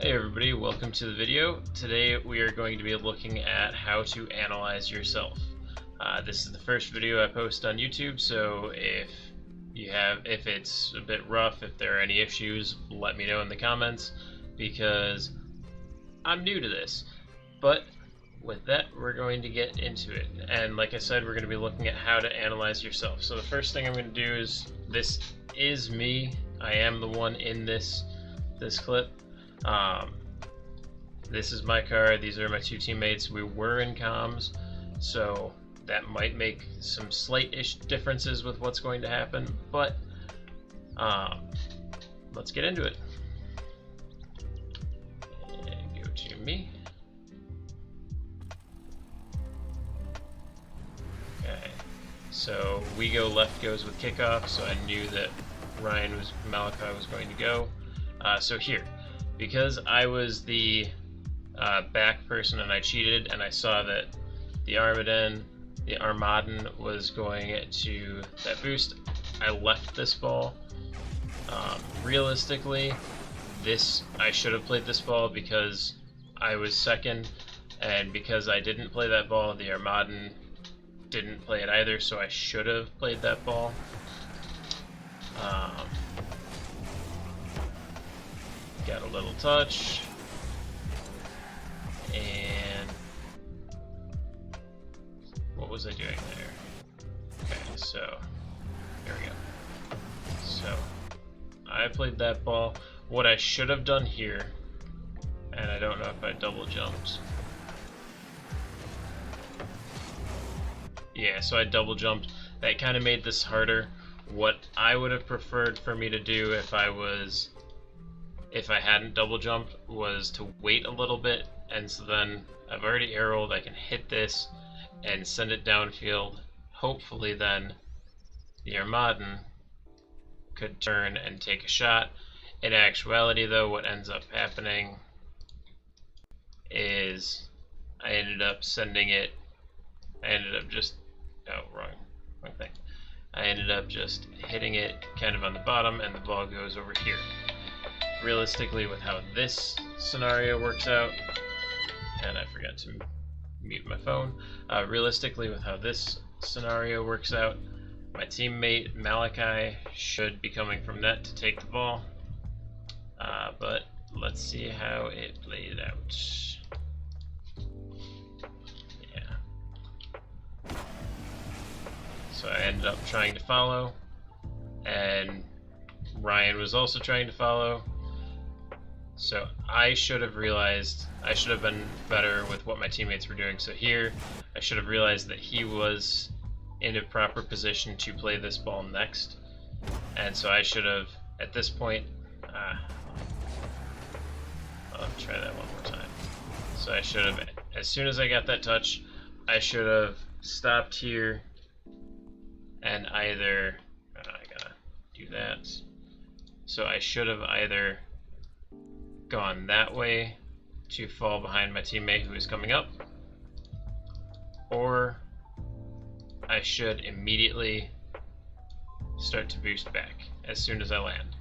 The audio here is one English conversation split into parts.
Hey everybody, welcome to the video. Today we are going to be looking at how to analyze yourself. This is the first video I post on YouTube, so if it's a bit rough, if there are any issues, let me know in the comments, because I'm new to this. But with that, we're going to get into it. And like I said, we're going to be looking at how to analyze yourself. So the first thing I'm going to do is, this is me. I am the one in this clip. This is my car, these are my two teammates. We were in comms, so that might make some slight-ish differences with what's going to happen, but let's get into it. And go to me. Okay, so we go left goes with kickoff, so I knew that Malachi was going to go. So here, because I was the back person and I cheated and I saw that the Armaden was going to that boost, I left this ball. Realistically, I should have played this ball because I was second, and because I didn't play that ball, the Armaden didn't play it either, so I should have played that ball. Got a little touch, and what was I doing there? Okay, so there we go. So I played that ball. What I should have done here, and I don't know if I double jumped. Yeah, so I double jumped. That kind of made this harder. What I would have preferred for me to do if I hadn't double jumped was to wait a little bit, and so then I've already arrowed, I can hit this and send it downfield. Hopefully then the Armaden could turn and take a shot. In actuality though, what ends up happening is I ended up just hitting it kind of on the bottom, and the ball goes over here. Realistically, with how this scenario works out, and I forgot to mute my phone, realistically with how this scenario works out, my teammate Malachi should be coming from net to take the ball, but let's see how it played out. Yeah. So I ended up trying to follow, and Ryan was also trying to follow. So I should have been better with what my teammates were doing. So here, I should have realized that he was in a proper position to play this ball next. And so I should have, at this point, I'll try that one more time. So I should have, as soon as I got that touch, I should have stopped here and either, I gotta do that. So I should have either gone that way to fall behind my teammate who is coming up, or I should immediately start to boost back as soon as I land.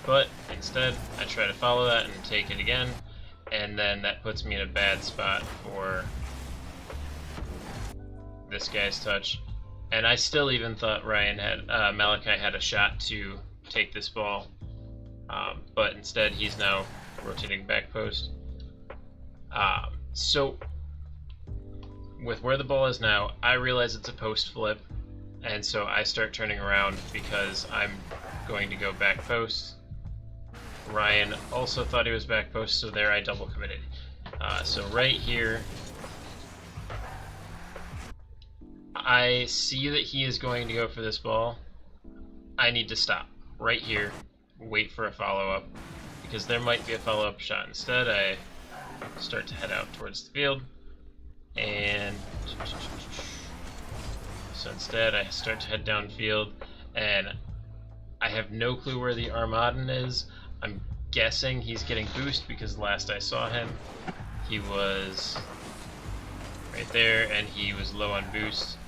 But instead, I try to follow that and take it again, and then that puts me in a bad spot for this guy's touch. And I still even thought Malachi had a shot to take this ball, but instead he's now rotating back post. So with where the ball is now, I realize it's a post flip, and so I start turning around because I'm going to go back post. Ryan also thought he was back post, so there I double committed. So right here, I see that he is going to go for this ball. I need to stop right here, wait for a follow-up, because there might be a follow-up shot. Instead, I start to head out towards the field, and so instead I start to head downfield, and I have no clue where the Armaden is. I'm guessing he's getting boost because last I saw him, he was right there, and he was low on boost.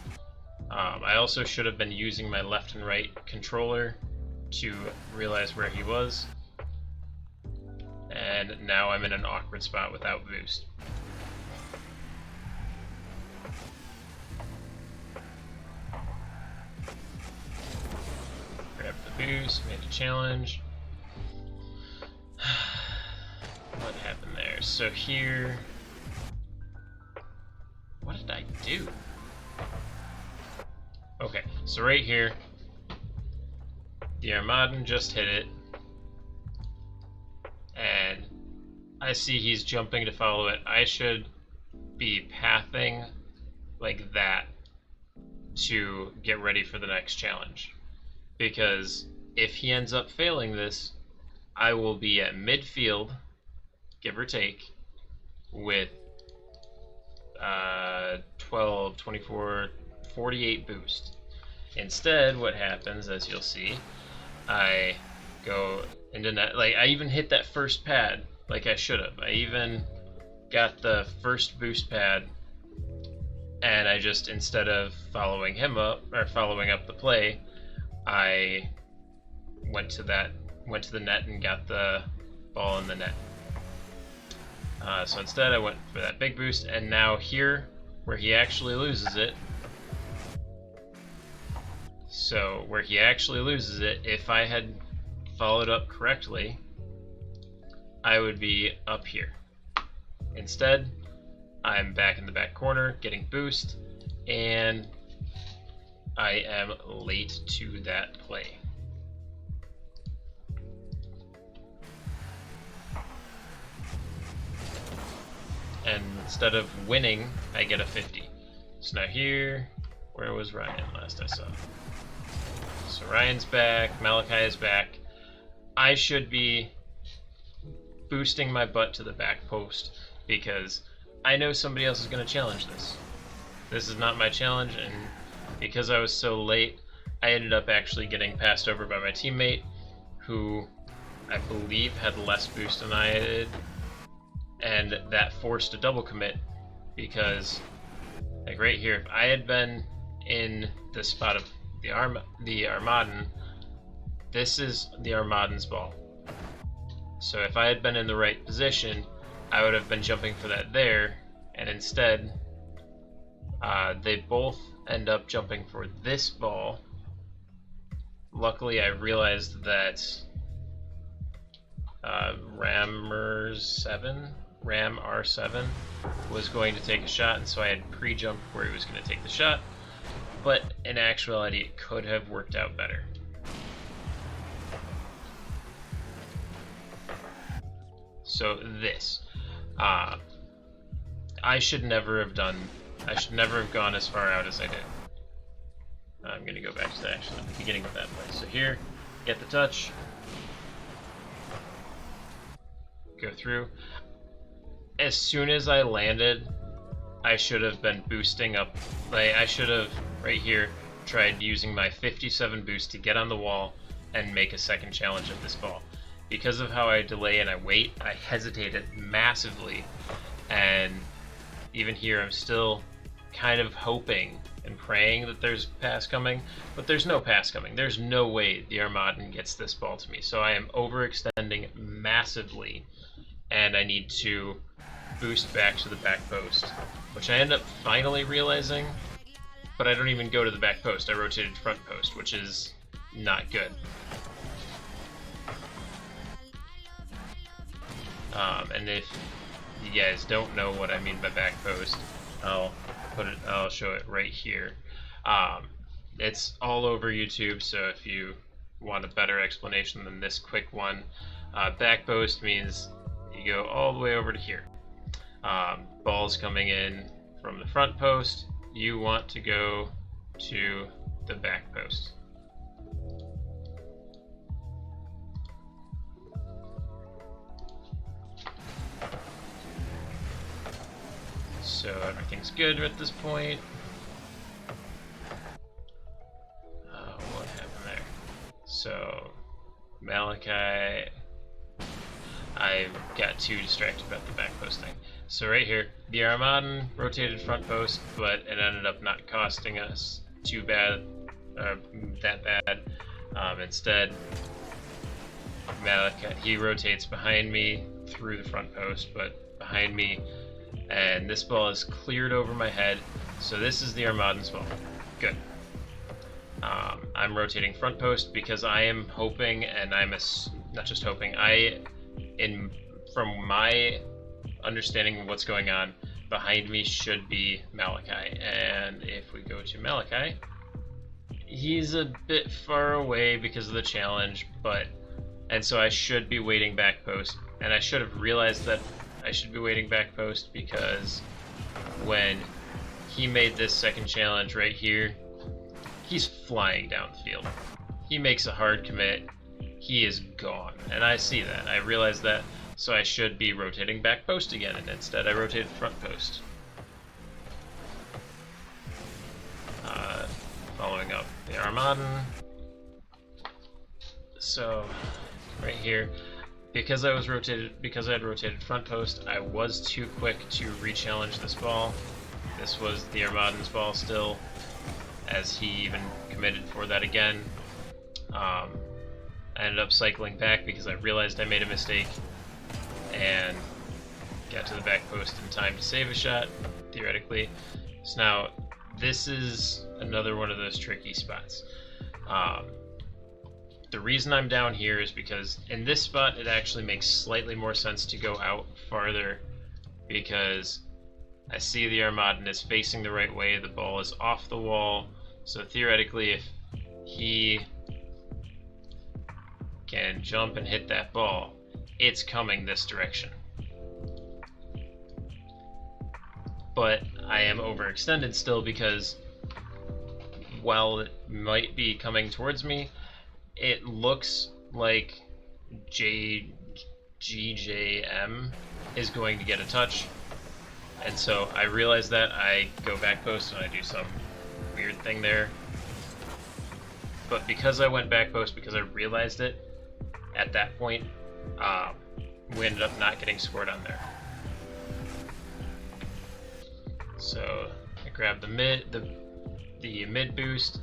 I also should have been using my left and right controller to realize where he was. And now I'm in an awkward spot without boost. Grab the boost, made a challenge. What happened there? So here... What did I do? Okay, so right here, the Armadan just hit it, and I see he's jumping to follow it. I should be pathing like that to get ready for the next challenge, because if he ends up failing this, I will be at midfield, give or take, with 12, 24, 48 boost. Instead, what happens, as you'll see, I go into net. Like, I even hit that first pad like I should have. I even got the first boost pad, and I just, instead of following him up or following up the play, I went to the net and got the ball in the net. So instead, I went for that big boost, and now here, where he actually loses it. So where he actually loses it, if I had followed up correctly, I would be up here. Instead, I'm back in the back corner getting boost, and I am late to that play. And instead of winning, I get a 50. So now here, where was Ryan last I saw? So Ryan's back, Malachi is back. I should be boosting my butt to the back post because I know somebody else is going to challenge this. This is not my challenge, and because I was so late, I ended up actually getting passed over by my teammate, who I believe had less boost than I did, and that forced a double commit because, like right here, if I had been in the spot of the Armadan, this is the Armadan's ball. So if I had been in the right position, I would have been jumping for that there, and instead they both end up jumping for this ball. Luckily, I realized that Ram R7 was going to take a shot, and so I had pre-jumped where he was going to take the shot, but in actuality it could have worked out better. So this, I should never have gone as far out as I did. I'm going to go back to the beginning of that play. So here, get the touch, go through. As soon as I landed, I should have been boosting up. Like, I should have, right here, tried using my 57 boost to get on the wall and make a second challenge of this ball. Because of how I delay and I wait, I hesitated massively. And even here, I'm still kind of hoping and praying that there's pass coming, but there's no pass coming. There's no way the Armadan gets this ball to me. So I am overextending massively, and I need to boost back to the back post, which I end up finally realizing, but I don't even go to the back post. I rotated front post, which is not good. And if you guys don't know what I mean by back post, I'll show it right here. It's all over YouTube, so if you want a better explanation than this quick one, back post means you go all the way over to here. Ball's coming in from the front post, you want to go to the back post. So everything's good at this point. What happened there? So Malachi, I got too distracted about the back post thing. So right here, the Armadan rotated front post, but it ended up not costing us too bad, that bad. Instead, Malachi, he rotates behind me through the front post, but behind me, and this ball is cleared over my head. So this is the Armadan's ball. Good. I'm rotating front post because I am hoping, and not just hoping, from my understanding of what's going on, behind me should be Malachi. And if we go to Malachi, he's a bit far away because of the challenge, and so I should be waiting back post. And I should have realized that I should be waiting back post, because when he made this second challenge right here, he's flying down the field. He makes a hard commit, he is gone. And I see that, I realize that, so I should be rotating back post again, and instead I rotated front post. Following up the Armadan. So, right here, because I had rotated front post, I was too quick to re-challenge this ball. This was the Armadan's ball still, as he even committed for that again. I ended up cycling back because I realized I made a mistake, and got to the back post in time to save a shot, theoretically. So now, this is another one of those tricky spots. The reason I'm down here is because in this spot it actually makes slightly more sense to go out farther, because I see the Armadan is facing the right way, the ball is off the wall, so theoretically if he can jump and hit that ball, it's coming this direction. But I am overextended still, because while it might be coming towards me, it looks like GJM is going to get a touch. And so I realize that, I go back post and I do some weird thing there. But because I went back post, because I realized it at that point, we ended up not getting scored on there. So I grabbed the mid boost.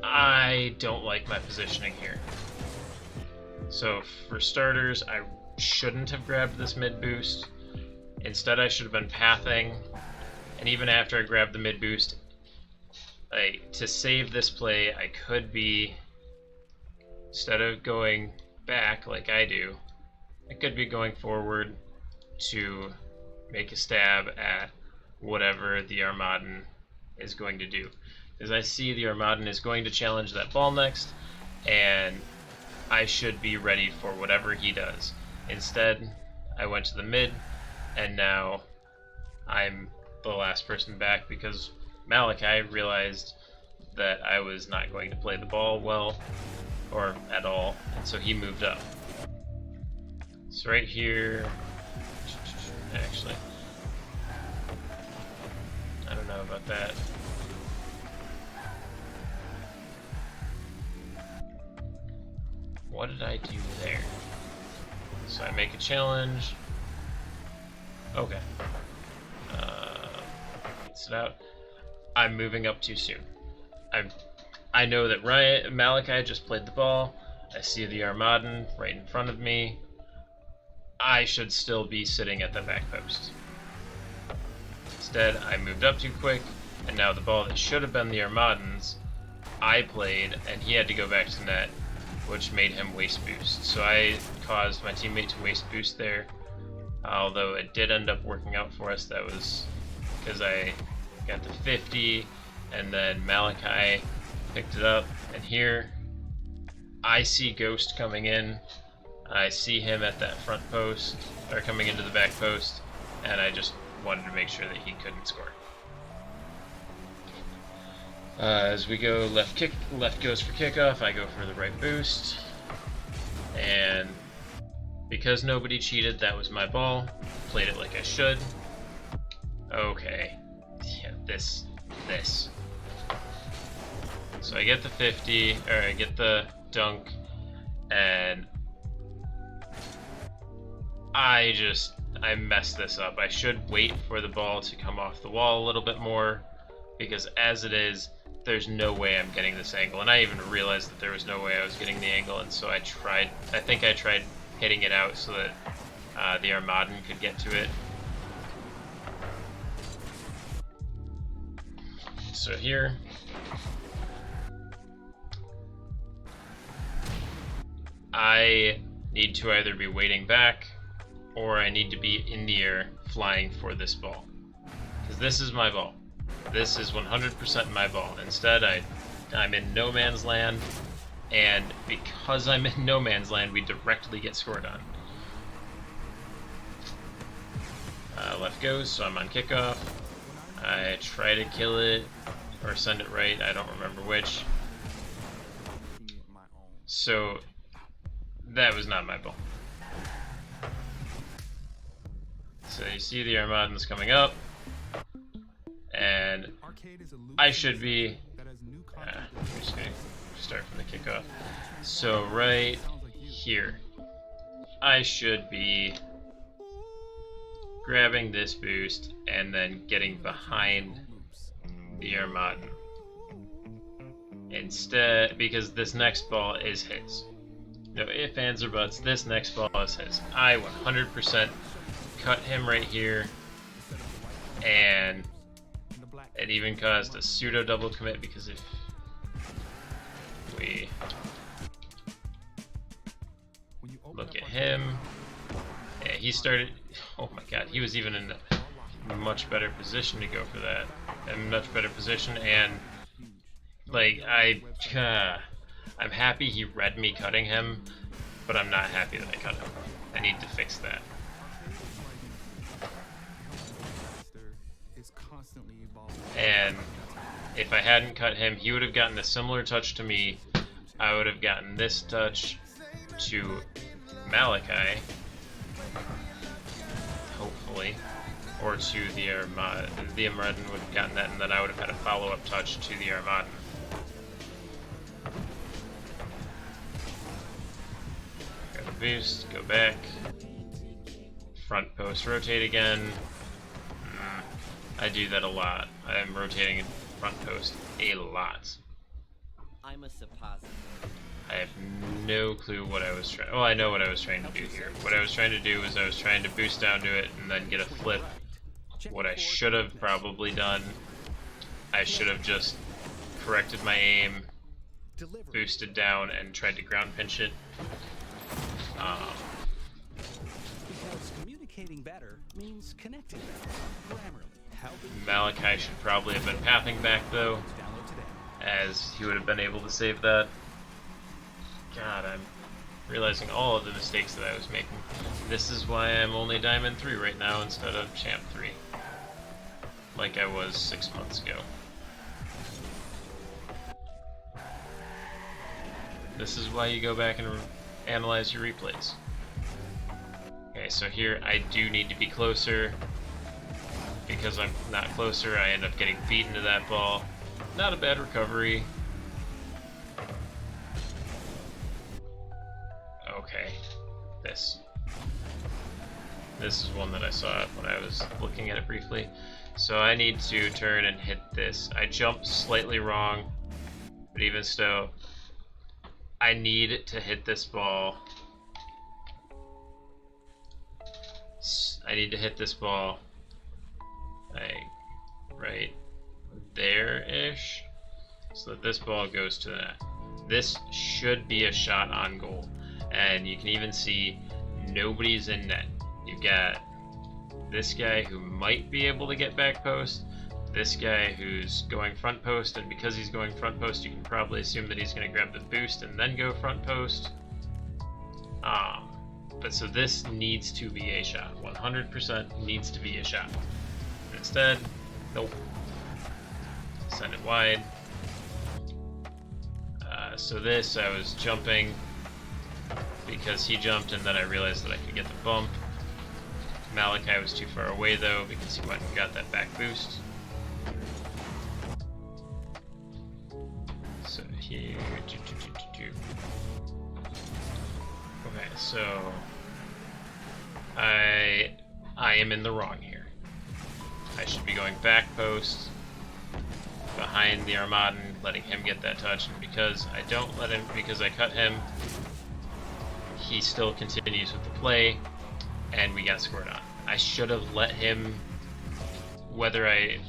I don't like my positioning here. So for starters, I shouldn't have grabbed this mid boost. Instead, I should have been pathing. And even after I grabbed the mid boost, to save this play, I could be, instead of going back like I do, I could be going forward to make a stab at whatever the Armadan is going to do. Because I see the Armadan is going to challenge that ball next, and I should be ready for whatever he does. Instead, I went to the mid, and now I'm the last person back because Malachi realized that I was not going to play the ball well, or at all, and so he moved up. So right here, actually, I don't know about that. What did I do there? So I make a challenge. Okay. Sit out. I'm moving up too soon. I know that Malachi just played the ball. I see the Armadan right in front of me. I should still be sitting at the back post. Instead, I moved up too quick, and now the ball that should have been the Armadan's, I played, and he had to go back to net, which made him waste boost. So I caused my teammate to waste boost there, although it did end up working out for us. That was because I got the 50, and then Malachi picked it up, and here I see Ghost coming in. I see him at that front post, or coming into the back post, and I just wanted to make sure that he couldn't score. As we go left goes for kickoff, I go for the right boost, and because nobody cheated, that was my ball. Played it like I should. Okay, yeah, this. So I get the 50, or I get the dunk, and I messed this up. I should wait for the ball to come off the wall a little bit more, because as it is, there's no way I'm getting this angle, and I even realized that there was no way I was getting the angle, and so I think I tried hitting it out so that the Armadan could get to it. So here, I need to either be waiting back, or I need to be in the air flying for this ball. Because this is my ball. This is 100% my ball. Instead, I'm in no man's land, and because I'm in no man's land, we directly get scored on. Left goes, so I'm on kickoff. I try to kill it, or send it right, I don't remember which. So, that was not my ball. So you see the Armadans coming up, and I should be, I'm just going to start from the kickoff. So right here, I should be grabbing this boost and then getting behind the Armadan. Instead, because this next ball is his. No ifs, ands, or buts, this next ball is his. I 100% cut him right here, and it even caused a pseudo double commit, because if we look at him, yeah, he started, oh my god, he was even in a much better position to go for that, in much better position, and like, I'm happy he read me cutting him, but I'm not happy that I cut him. I need to fix that. And if I hadn't cut him, he would have gotten a similar touch to me. I would have gotten this touch to Malachi, hopefully, or to the Armadan. The Armadan would have gotten that, and then I would have had a follow-up touch to the Armadan. Got the boost, go back, front post, rotate again. I do that a lot. I'm rotating in front post a lot. I'm a suppositor. I have no clue what I was trying. Well, I know what I was trying to do here. What I was trying to do was I was trying to boost down to it and then get a flip. What I should have probably done, I should have just corrected my aim, boosted down, and tried to ground pinch it. Because communicating better means connecting better. Grammarly. Malachi should probably have been pathing back though, as he would have been able to save that. God, I'm realizing all of the mistakes that I was making. This is why I'm only Diamond 3 right now instead of Champ 3, like I was 6 months ago. This is why you go back and analyze your replays. Okay, so here I do need to be closer. Because I'm not closer, I end up getting beaten to that ball. Not a bad recovery. Okay, this is one that I saw when I was looking at it briefly. So I need to turn and hit this. I jumped slightly wrong, but even so, I need to hit this ball. I need to hit this ball like right there-ish, so that this ball goes to the net. This should be a shot on goal, and you can even see nobody's in net. You've got this guy who might be able to get back post, this guy who's going front post, and because he's going front post, you can probably assume that he's going to grab the boost and then go front post. But so this needs to be a shot. 100% needs to be a shot. Instead, nope. Send it wide. So this, I was jumping because he jumped, and then I realized that I could get the bump. Malachi was too far away though, because he went and got that back boost. So here, okay, so I am in the wrong here. I should be going back post behind the Armadan, letting him get that touch, and because I don't let him, because I cut him, he still continues with the play, and we got scored on. I should have let him, whether I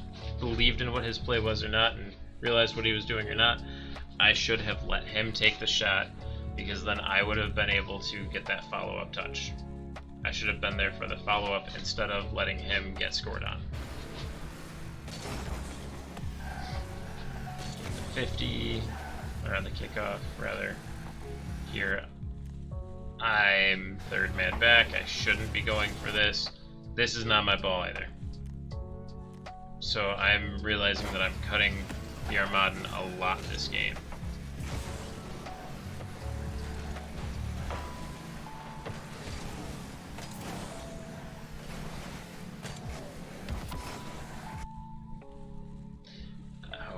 believed in what his play was or not and realized what he was doing or not, I should have let him take the shot, because then I would have been able to get that follow-up touch. I should have been there for the follow-up instead of letting him get scored on. 50, or on the kickoff, rather. Here, I'm third man back. I shouldn't be going for this. This is not my ball either. So I'm realizing that I'm cutting the Armadan a lot this game.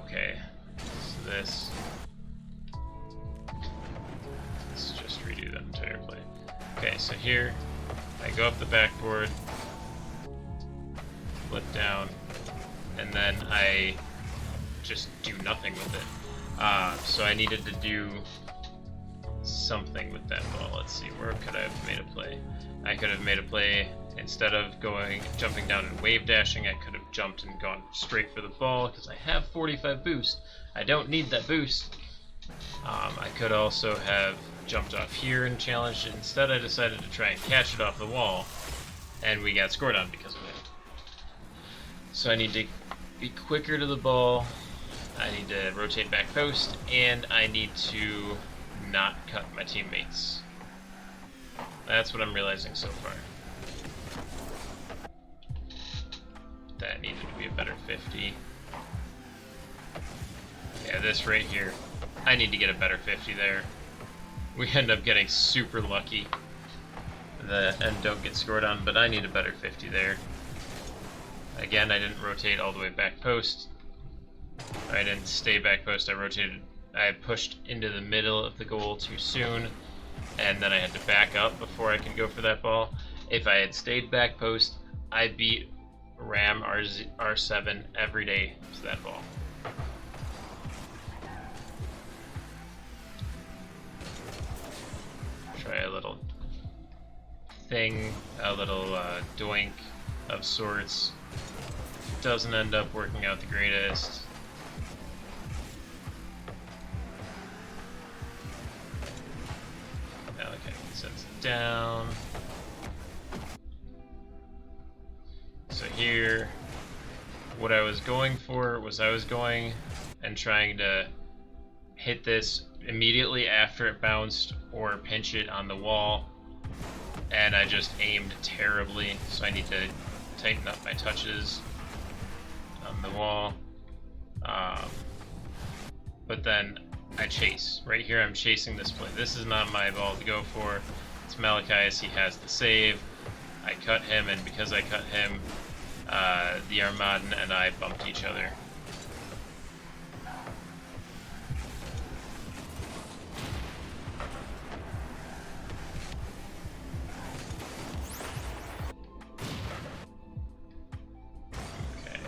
Okay, so let's just redo that entire play. Okay, so here I go up the backboard, flip down, and then I just do nothing with it. So I needed to do something with that ball. Let's see, where could I have made a play? I could have made a play, instead of jumping down and wave dashing, I could have jumped and gone straight for the ball, because I have 45 boost. I don't need that boost. I could also have jumped off here and challenged it. Instead, I decided to try and catch it off the wall, and we got scored on because of it. So I need to be quicker to the ball, I need to rotate back post, and I need to not cut my teammates. That's what I'm realizing so far. That needed to be a better 50. Yeah, this right here. I need to get a better 50 there. We end up getting super lucky and don't get scored on, but I need a better 50 there. Again, I didn't rotate all the way back post. I didn't stay back post, I pushed into the middle of the goal too soon, and then I had to back up before I could go for that ball. If I had stayed back post, I beat Ram R7 every day to that ball. Try a little thing, a little doink of sorts. Doesn't end up working out the greatest. Okay, sets it down. So here, what I was going for was I was going and trying to hit this immediately after it bounced or pinch it on the wall, and I just aimed terribly, so I need to tighten up my touches on the wall. But then I chase. Right here I'm chasing this play. This is not my ball to go for. It's Malachi's, he has the save. I cut him, and because I cut him, the Armadan and I bumped each other. Okay,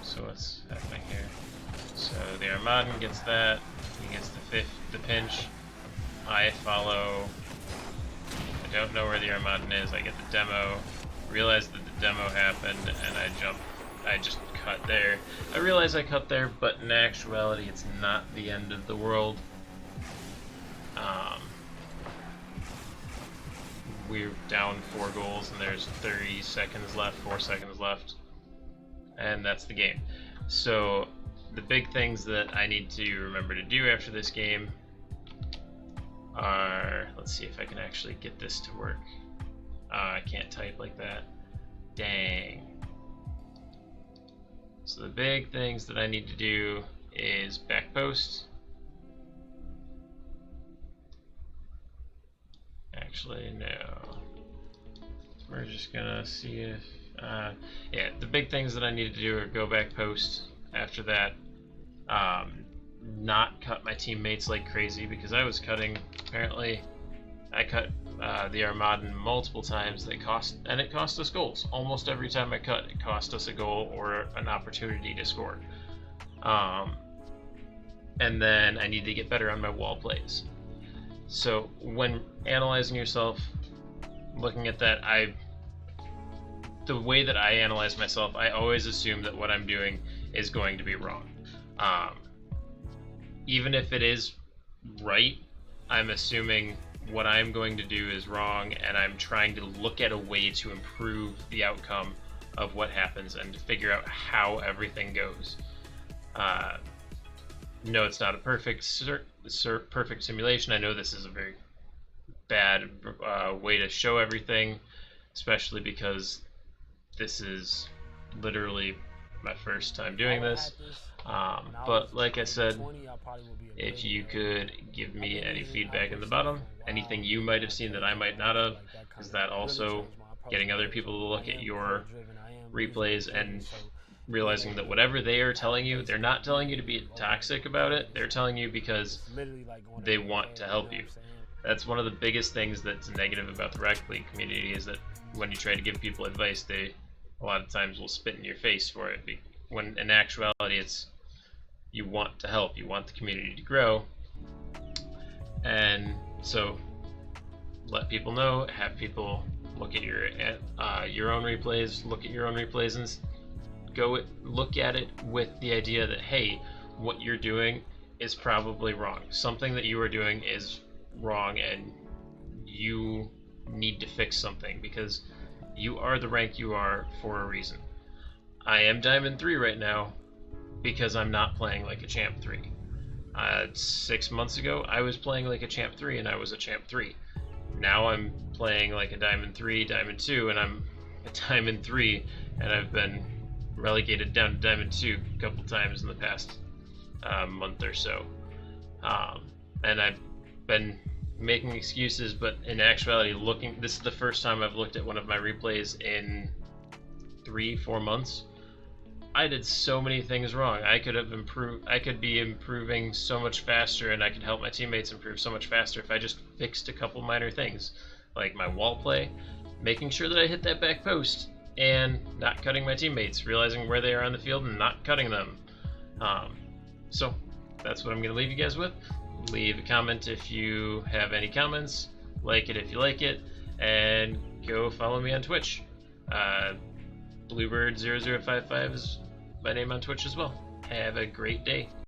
so what's happening here? So the Armadan gets that, he gets the pinch, I follow. I don't know where the Armadan is, I get the demo, realize that the demo happened, and I just cut there. I realize I cut there, but in actuality it's not the end of the world. We're down 4 goals and there's 30 seconds left, 4 seconds left, and that's the game. So the big things that I need to remember to do after this game are, let's see if I can actually get this to work. I can't type like that. Dang. So the big things that I need to do is back post. Actually, no. We're just gonna see if, yeah, the big things that I need to do are go back post. After that, not cut my teammates like crazy, because I was cutting, apparently, I cut the Armadan multiple times. It cost us goals. Almost every time I cut, it cost us a goal or an opportunity to score. and then I need to get better on my wall plays. So when analyzing yourself, looking at that, the way that I analyze myself, I always assume that what I'm doing is going to be wrong. Even if it is right, I'm assuming what I'm going to do is wrong, and I'm trying to look at a way to improve the outcome of what happens and to figure out how everything goes. No, it's not a perfect simulation. I know this is a very bad way to show everything, especially because this is literally my first time doing this. But like I said, if you could give me any feedback in the bottom, anything you might have seen that I might not have, because that also getting other people to look at your replays and realizing that whatever they are telling you, they're not telling you to be toxic about it, they're telling you because they want to help you. That's one of the biggest things that's negative about the Rocket League community, is that when you try to give people advice, they a lot of times will spit in your face for it, when in actuality it's you want to help, you want the community to grow. And so let people know, have people look at your own replays, and go look at it with the idea that, hey, what you're doing is probably wrong. Something that you are doing is wrong, and you need to fix something, because you are the rank you are for a reason. I am Diamond 3 right now because I'm not playing like a Champ 3. 6 months ago, I was playing like a Champ 3, and I was a Champ 3. Now I'm playing like a Diamond 3, Diamond 2, and I'm a Diamond 3, and I've been relegated down to Diamond 2 a couple times in the past month or so. And I've been making excuses, but in actuality, this is the first time I've looked at one of my replays in 3-4 months. I did so many things wrong. I could be improving so much faster, and I could help my teammates improve so much faster if I just fixed a couple minor things, like my wall play, making sure that I hit that back post, and not cutting my teammates, realizing where they are on the field and not cutting them. So that's what I'm going to leave you guys with. Leave a comment if you have any comments, like it if you like it, and go follow me on Twitch. Bluebird0055 is my name on Twitch as well. Have a great day.